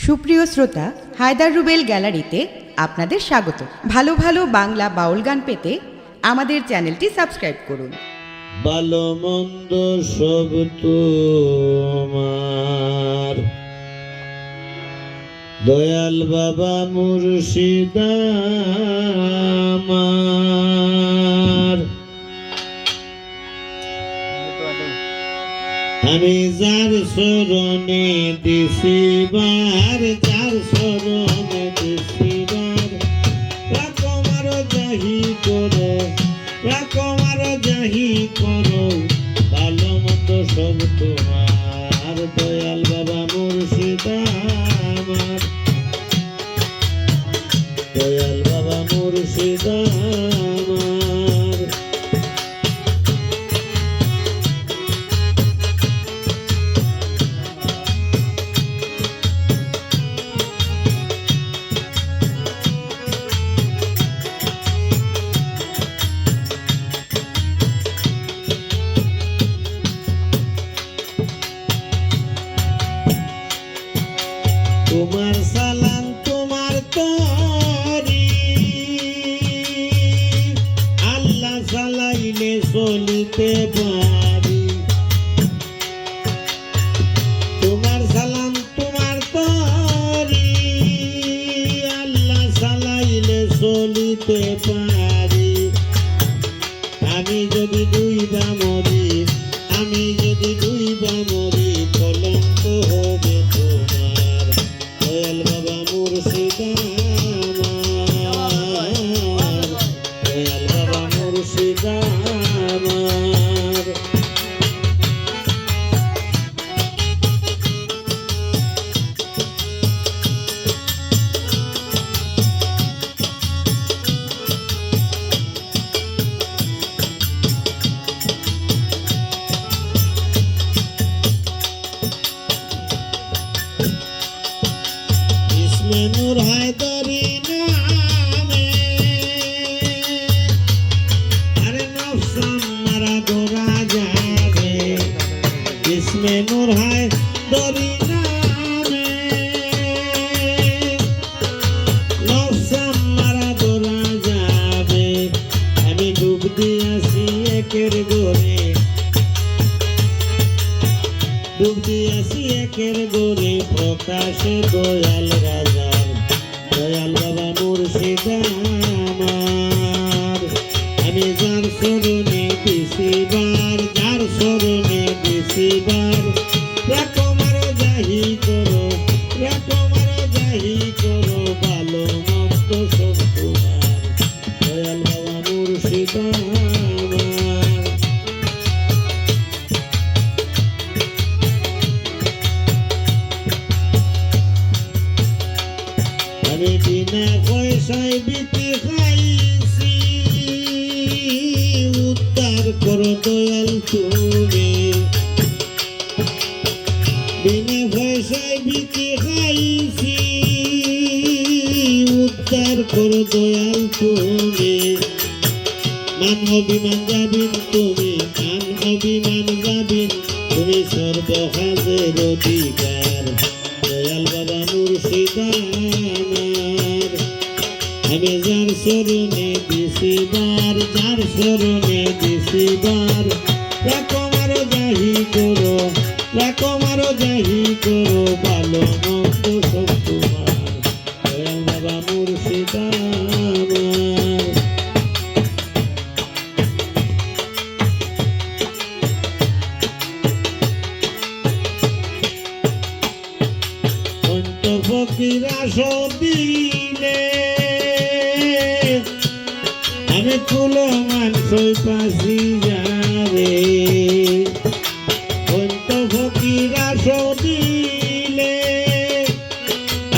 সুপ্রিয় শ্রোতা, হায়দার রুবেল গ্যালারিতে আপনাদের স্বাগত। ভালো ভালো বাংলা বাউল গান পেতে আমাদের চ্যানেলটি সাবস্ক্রাইব করুন। ভালো মন্দ সব তোমার, দয়াল বাবা মুর্শিদ আমার। আমি যার শরণে দিছিবার, যার শরণে দিছিবার, রাকমার জাহি করো, রাকমার জাহি করো, ভালো মন্দ সব তোমার, দয়াল বাবা মুর্শিদ আমার, দয়াল বাবা মুর্শিদ আমার। তোমার সালাম তোমার তরি, আল্লাহ সালাইলে চলিতে পারি। তোমার সালাম তোমার তরি, আল্লাহ সালাইলে চলিতে পারি। আমি যদি দুইবা মরি, আমি যদি দুইবা মরি, কলঙ্ক হবে তোমার, দয়াল বাবা মুর্শিদ আমার, দয়াল বাবা মুর্শিদ আমার। নূর হায়দারি নামে, আরে নফসাম মারা ধরা যাবে, ইসমে নূর হায়দারি নামে, নফসাম মারা ধরা যাবে। আমি ডুব দিয়াছি একের গোরে, ডুব দিয়াছি একের গোরে, প্রকাশে দয়াল রাজার, দয়াল বাবা মুর্শিদ আমার। আমি যার শরণে দিছিবার, যার শরণে দিছিবার, রাকমার জাহি করো, রাকমার জাহি করো, ভালো মন্দ সব তোমার, দয়াল বাবা মুর্শিদ আমার। আমি বিনা পয়সায় বিতে খাইছি, উদ্ধার করো দয়াল তুমি। বিনা পয়সায় বিতে খাইছি, উদ্ধার করো দয়াল তুমি। মান অভিমান যাবিন তুমি, মান অভিমান যাবিন তুমি, সর্বহাজের অধিকার, দয়াল বাবা মুর্শিদ আমার। আমি যার শরণে দিছিবার, যার শরণে দিছিবার, রাকমার জাহি করো, রাকমার জাহি করো, ভালো মন্দ সব তোমার, দয়াল বাবা মুর্শিদ আমার। ফকিরা সদিলে আমি তুলো মানসই পাশি যাবে, ফকিরা সদিলে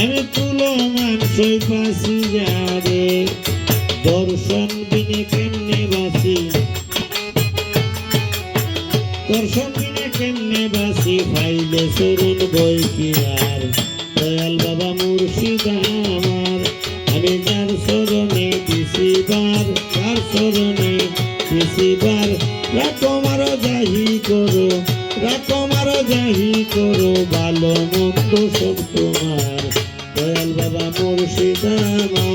আমি তুলো মানসই পাশি যাবে। দর্শন বিনে কেমনে বাসি, দর্শন বিনে কেমনে বাসি, ফাইলে সরুন বই কিনার, দয়াল বাবা মুর্শিদ আমার। আমি যার শরণে দিছিবার, যার শরণে দিছিবার, রাকমার জাহি করো, রাকমার জাহি করো, ভালো মন্দ সব তোমার, মুর্শিদ আমার